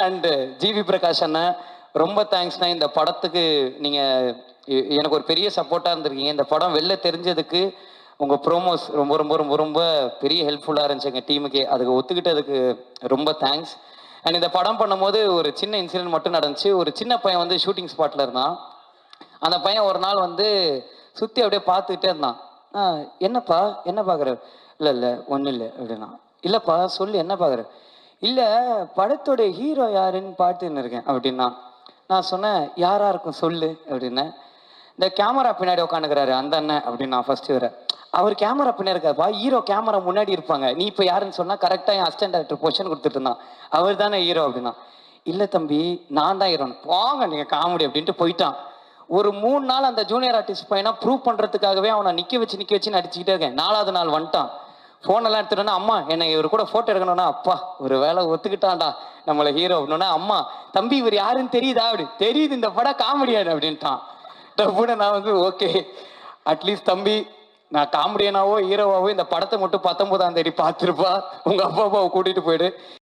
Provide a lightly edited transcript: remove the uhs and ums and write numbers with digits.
And GV Prakash அண்ணன் ரொம்ப தேங்க்ஸ்ண்ணா. இந்த படத்துக்கு நீங்கள் எனக்கு ஒரு பெரிய சப்போர்ட்டாக இருந்திருக்கீங்க. இந்த படம் வெளில தெரிஞ்சதுக்கு உங்கள் ப்ரோமோஸ் ரொம்ப ரொம்ப ரொம்ப ரொம்ப பெரிய ஹெல்ப்ஃபுல்லாக இருந்துச்சு எங்கள் டீமுக்கே. அதுக்கு ஒத்துக்கிட்டதுக்கு ரொம்ப தேங்க்ஸ். அண்ட் இந்த படம் பண்ணும்போது ஒரு சின்ன இன்சிடென்ட் மட்டும் நடந்துச்சு. ஒரு சின்ன பையன் வந்து ஷூட்டிங் ஸ்பாட்டில் இருந்தான். அந்த பையன் ஒரு நாள் வந்து சுற்றி அப்படியே பார்த்துக்கிட்டே இருந்தான். என்னப்பா என்ன பார்க்குற? இல்லை இல்லை ஒன்றும் இல்லை அப்படின்னா. இல்லைப்பா சொல்லு என்ன பார்க்குற? இல்லை படத்தோட ஹீரோ யாருன்னு பார்த்துன்னு இருக்கேன் அப்படின்னா. நான் சொன்னேன் யாரா இருக்கும் சொல்லு அப்படின்னேன். இந்த கேமரா பின்னாடி உட்காந்துக்கிறாரு அந்த அண்ணன் அப்படின்னா. ஃபர்ஸ்ட் வர அவர் கேமரா பின்னாடி இருக்காப்பா, ஹீரோ கேமரா முன்னாடி இருப்பாங்க, நீ இப்போ யாருன்னு சொன்னா கரெக்டாக என் அசிஸ்டன்ட் டைரக்டர் பொசிஷன் கொடுத்துட்டு இருந்தான். அவர் தானே ஹீரோ அப்படின்னா. இல்லை தம்பி நான் தான் ஹீரோன்னு. போங்க நீங்கள் காமெடி அப்படின்ட்டு போயிட்டான். ஒரு 3 நாள் அந்த ஜூனியர் ஆர்டிஸ்ட் பையனா ப்ரூவ் பண்ணுறதுக்காகவே அவனை நிற்க வச்சு நடிச்சுக்கிட்டே இருக்கேன். 4வது நாள் வந்துட்டான். ஃபோனெல்லாம் எடுத்துட்டோன்னா அம்மா என்னை இவர் கூட ஃபோட்டோ எடுக்கணும்னா, அப்பா ஒரு வேலை ஒத்துக்கிட்டான்டா நம்மளை ஹீரோ அப்படின்னா. அம்மா தம்பி இவர் யாருன்னு தெரியுதா? அப்படி தெரியுது, இந்த படம் காமெடியானு அப்படின்ட்டான். டப்புன்னு நான் வந்து ஓகே அட்லீஸ்ட் தம்பி நான் காமெடியனாவோ ஹீரோவாவோ இந்த படத்தை மட்டும் 19ஆம் தேதி பார்த்துருப்பா, உங்கள் அப்பா அப்பாவை கூட்டிகிட்டு போயிடு.